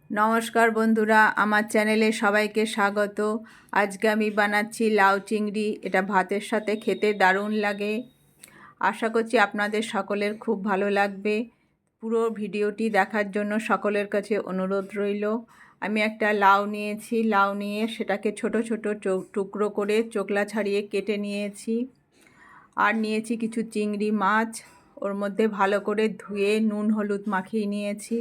নমস্কার বন্ধুরা, আমার চ্যানেলে সবাইকে স্বাগত। আজকে আমি বানাচ্ছি লাউ চিংড়ি। এটা ভাতের সাথে খেতে দারুণ লাগে। আশা করছি আপনাদের সকলের খুব ভালো লাগবে। পুরো ভিডিওটি দেখার জন্য সকলের কাছে অনুরোধ রইল। আমি একটা লাউ নিয়েছি, লাউ নিয়ে সেটাকে ছোট ছোট টুকরো করে চোকলা ছাড়িয়ে কেটে নিয়েছি। আর নিয়েছি কিছু চিংড়ি মাছ, ওর মধ্যে ভালো করে ধুয়ে নুন হলুদ মাখিয়ে নিয়েছি।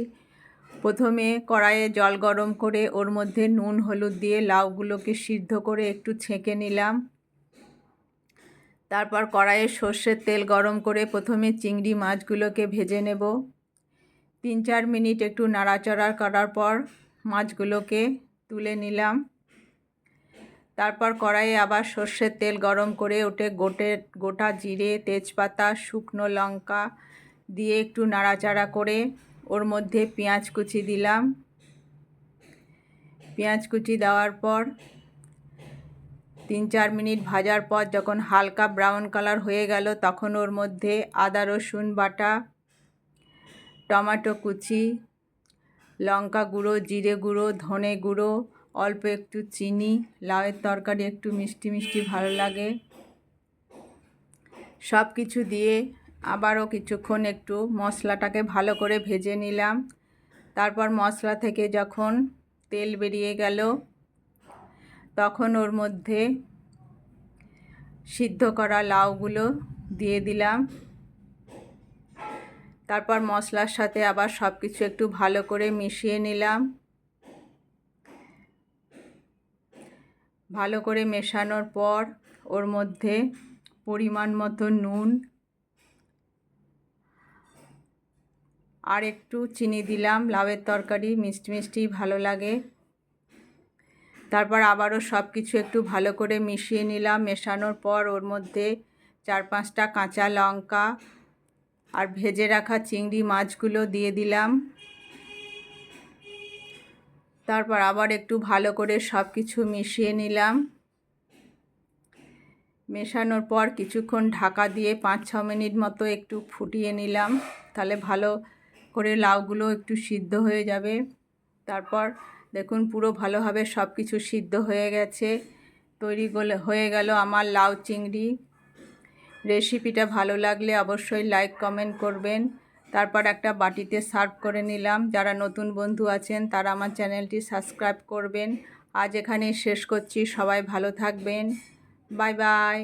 প্রথমে কড়াইয়ে জল গরম করে ওর মধ্যে নুন হলুদ দিয়ে লাউগুলোকে সিদ্ধ করে একটু ছেঁকে নিলাম। তারপর কড়াইয়ে সর্ষের তেল গরম করে প্রথমে চিংড়ি মাছগুলোকে ভেজে নেব। 3-4 মিনিট একটু নাড়াচাড়া করার পর মাছগুলোকে তুলে নিলাম। তারপর কড়াইয়ে আবার সর্ষের তেল গরম করে ওতে গোটা জিরে, তেজপাতা, শুকনো লঙ্কা দিয়ে একটু নাড়াচাড়া করে ওর মধ্যে পেঁয়াজ কুচি দিলাম। পেঁয়াজ কুচি দেওয়ার পর 3-4 মিনিট ভাজার পর যখন হালকা ব্রাউন কালার হয়ে গেল তখন ওর মধ্যে আদা রসুন বাটা, টমেটো কুচি, লঙ্কা গুঁড়ো, জিরে গুঁড়ো, ধনে গুঁড়ো, অল্প একটু চিনি, লাউয়ের তরকারি একটু মিষ্টি মিষ্টি ভালো লাগে, সব কিছু দিয়ে আবারও কিছুক্ষণ একটু মশলাটাকে ভালো করে ভেজে নিলাম। তারপর মশলা থেকে যখন তেল বেরিয়ে গেল তখন ওর মধ্যে সিদ্ধ করা লাউগুলো দিয়ে দিলাম। তারপর মশলার সাথে আবার সব কিছু একটু ভালো করে মিশিয়ে নিলাম। ভালো করে মেশানোর পর ওর মধ্যে পরিমাণ মতো নুন আর একটু চিনি দিলাম। লাউয়ের তরকারি মিষ্টি মিষ্টি ভালো লাগে। তারপর আবারও সব কিছু একটু ভালো করে মিশিয়ে নিলাম। মেশানোর পর ওর মধ্যে 4-5টা কাঁচা লঙ্কা আর ভেজে রাখা চিংড়ি মাছগুলো দিয়ে দিলাম। তারপর আবার একটু ভালো করে সব কিছু মিশিয়ে নিলাম। মেশানোর পর কিছুক্ষণ ঢাকা দিয়ে 5-6 মিনিট মতো একটু ফুটিয়ে নিলাম, তাহলে ভালো করে লাউগুলো একটু সিদ্ধ হয়ে যাবে। তারপর দেখুন পুরো ভালোভাবে সব কিছু সিদ্ধ হয়ে গেছে। হয়ে গেল আমার লাউ চিংড়ি। রেসিপিটা ভালো লাগলে অবশ্যই লাইক কমেন্ট করবেন। তারপর একটা বাটিতে সার্ভ করে নিলাম। যারা নতুন বন্ধু আছেন তারা আমার চ্যানেলটি সাবস্ক্রাইব করবেন। আজ এখানেই শেষ করছি। সবাই ভালো থাকবেন। Bye bye.